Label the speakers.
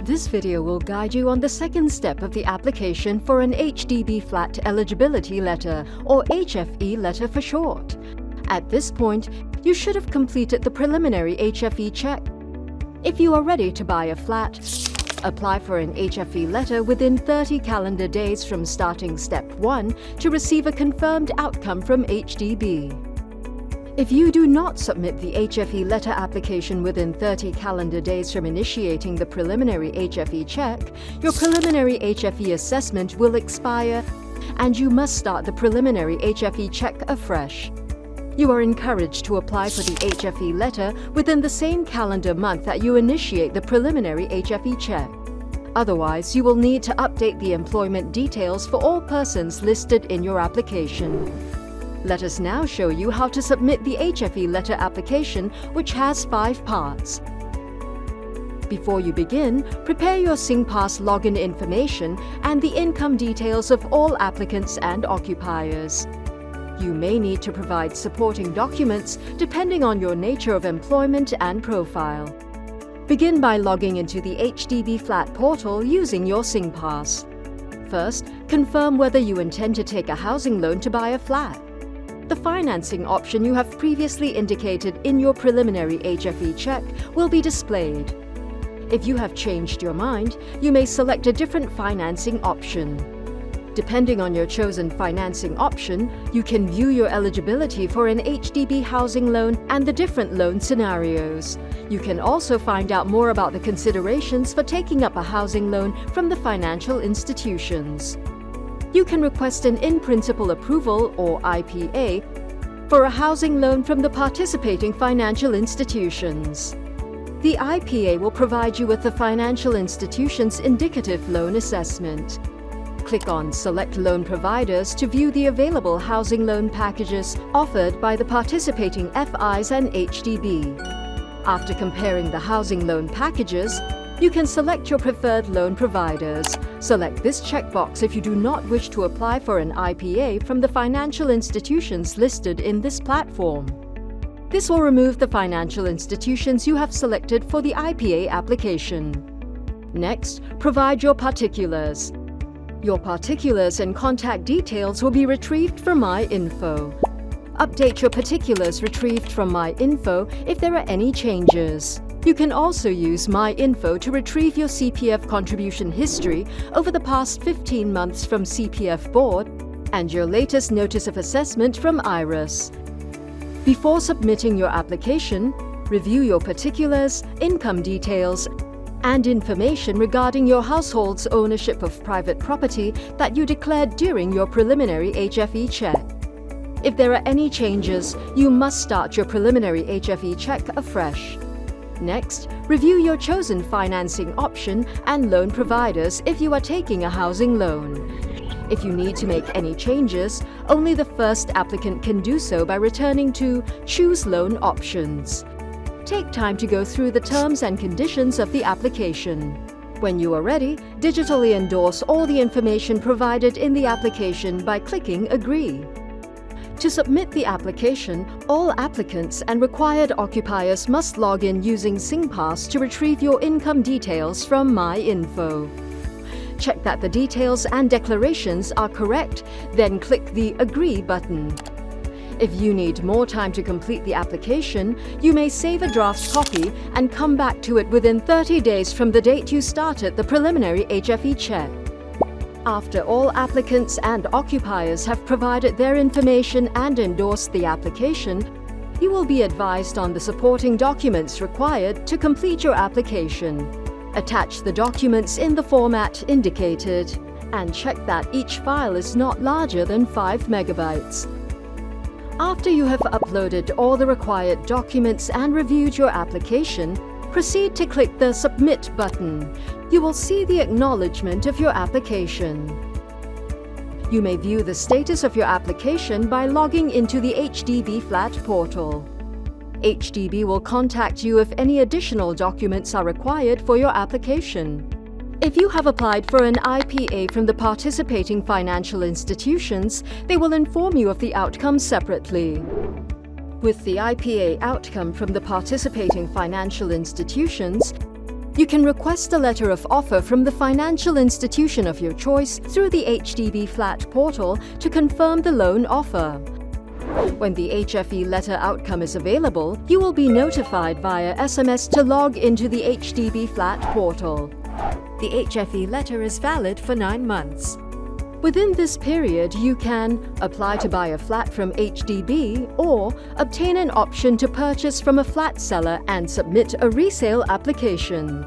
Speaker 1: This video will guide you on the second step of the application for an HDB Flat Eligibility Letter, or HFE Letter for short. At this point, you should have completed the preliminary HFE check. If you are ready to buy a flat, apply for an HFE letter within 30 calendar days from starting Step 1 to receive a confirmed outcome from HDB. If you do not submit the HFE letter application within 30 calendar days from initiating the preliminary HFE check, your preliminary HFE assessment will expire and you must start the preliminary HFE check afresh. You are encouraged to apply for the HFE letter within the same calendar month that you initiate the preliminary HFE check. Otherwise, you will need to update the employment details for all persons listed in your application. Let us now show you how to submit the HFE letter application, which has 5 parts. Before you begin, prepare your SingPass login information and the income details of all applicants and occupiers. You may need to provide supporting documents depending on your nature of employment and profile. Begin by logging into the HDB Flat portal using your SingPass. First, confirm whether you intend to take a housing loan to buy a flat. The financing option you have previously indicated in your preliminary HFE check will be displayed. If you have changed your mind, you may select a different financing option. Depending on your chosen financing option, you can view your eligibility for an HDB housing loan and the different loan scenarios. You can also find out more about the considerations for taking up a housing loan from the financial institutions. You can request an in-principle approval, or IPA, for a housing loan from the participating financial institutions. The IPA will provide you with the financial institution's indicative loan assessment. Click on Select Loan Providers to view the available housing loan packages offered by the participating FIs and HDB. After comparing the housing loan packages, you can select your preferred loan providers. Select this checkbox if you do not wish to apply for an IPA from the financial institutions listed in this platform. This will remove the financial institutions you have selected for the IPA application. Next, provide your particulars. Your particulars and contact details will be retrieved from MyInfo. Update your particulars retrieved from MyInfo if there are any changes. You can also use MyInfo to retrieve your CPF contribution history over the past 15 months from CPF Board and your latest Notice of Assessment from IRAS. Before submitting your application, review your particulars, income details, and information regarding your household's ownership of private property that you declared during your preliminary HFE check. If there are any changes, you must start your preliminary HFE check afresh. Next, review your chosen financing option and loan providers if you are taking a housing loan. If you need to make any changes, only the first applicant can do so by returning to Choose Loan Options. Take time to go through the terms and conditions of the application. When you are ready, digitally endorse all the information provided in the application by clicking Agree. To submit the application, all applicants and required occupiers must log in using SingPass to retrieve your income details from MyInfo. Check that the details and declarations are correct, then click the Agree button. If you need more time to complete the application, you may save a draft copy and come back to it within 30 days from the date you started the preliminary HFE check. After all applicants and occupiers have provided their information and endorsed the application, you will be advised on the supporting documents required to complete your application. Attach the documents in the format indicated and check that each file is not larger than 5 megabytes. After you have uploaded all the required documents and reviewed your application, proceed to click the Submit button. You will see the acknowledgement of your application. You may view the status of your application by logging into the HDB Flat portal. HDB will contact you if any additional documents are required for your application. If you have applied for an IPA from the participating financial institutions, they will inform you of the outcome separately. With the IPA outcome from the participating financial institutions, You can request a letter of offer from the financial institution of your choice through the HDB Flat portal to confirm the loan offer. When the HFE letter outcome is available, you will be notified via SMS to log into the HDB Flat portal. The HFE letter is valid for 9 months. Within this period, you can apply to buy a flat from HDB or obtain an option to purchase from a flat seller and submit a resale application.